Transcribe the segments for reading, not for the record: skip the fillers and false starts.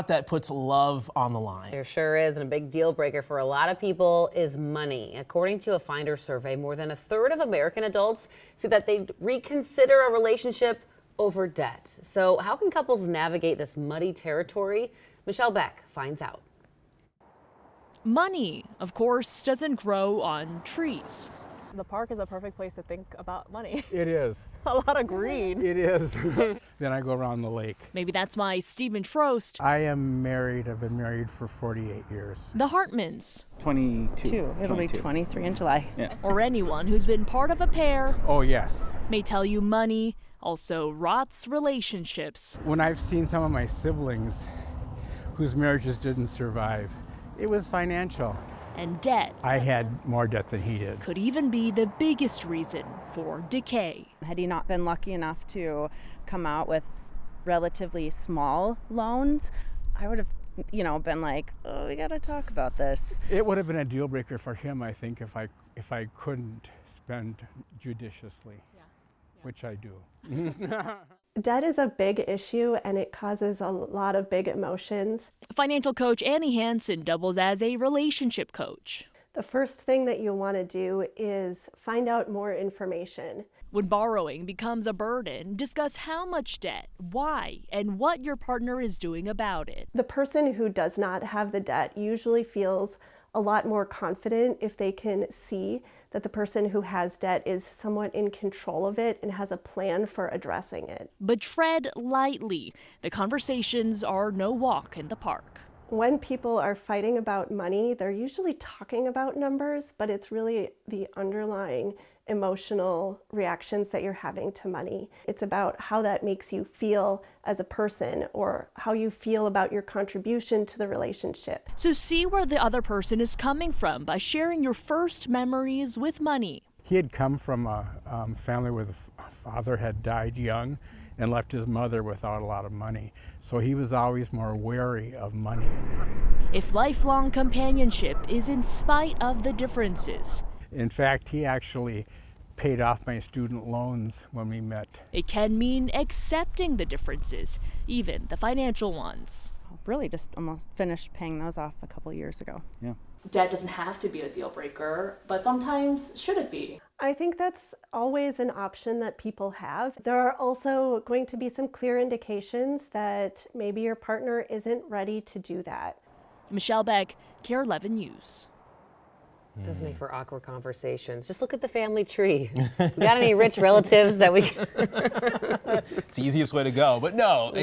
That puts love on the line. There sure is, and a big deal breaker for a lot of people is money. According to a Finder survey, more than a third of American adults say that they'd reconsider a relationship over debt. So how can couples navigate this muddy territory? Michelle Beck finds out. Money, of course, doesn't grow on trees. The park is a perfect place to think about money. It is. A lot of green. It is. Then I go around the lake. Maybe that's why Stephen Trost, I am married. I've been married for 48 years. the Hartmans, 22. It'll be 23 in July. Yeah. or anyone who's been part of a pair Oh, yes. may tell you money also rots relationships. When I've seen some of my siblings whose marriages didn't survive, it was financial. And debt I had more debt than he did. could even be the biggest reason for decay. Had he not been lucky enough to come out with relatively small loans, I would have, been like, oh, we got to talk about this. It would have been a deal breaker for him, I think, if I couldn't spend judiciously, which I do. Debt is a big issue and it causes a lot of big emotions. Financial coach Annie Hansen doubles as a relationship coach. The first thing that you want to do is find out more information. When borrowing becomes a burden, discuss how much debt, why, and what your partner is doing about it. The person who does not have the debt usually feels a lot more confident if they can see that the person who has debt is somewhat in control of it and has a plan for addressing it. But tread lightly. The conversations are no walk in the park. When people are fighting about money, they're usually talking about numbers, but it's really the underlying emotional reactions that you're having to money. It's about how that makes you feel as a person or how you feel about your contribution to the relationship. So see where the other person is coming from by sharing your first memories with money. He had come from a family where the father had died young and left his mother without a lot of money. So he was always more wary of money. If lifelong companionship is in spite of the differences, In fact, he actually paid off my student loans when we met. it can mean accepting the differences, even the financial ones. Really just almost finished paying those off a couple years ago. Debt doesn't have to be a deal breaker, but sometimes should it be? I think that's always an option that people have. There are also going to be some clear indications that maybe your partner isn't ready to do that. Michelle Beck, KARE 11 News. Does make for awkward conversations. Just look at the family tree. We got any rich relatives that we It's the easiest way to go. But no,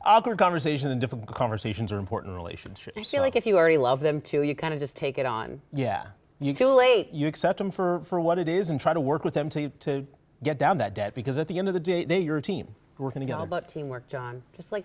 awkward conversations and difficult conversations are important in relationships. I feel like if you already love them too, you kind of just take it on. Yeah. It's too late. You accept them for what it is and try to work with them to get down that debt, because at the end of the day, you're a team. You're working It's all together. about teamwork, John. Just like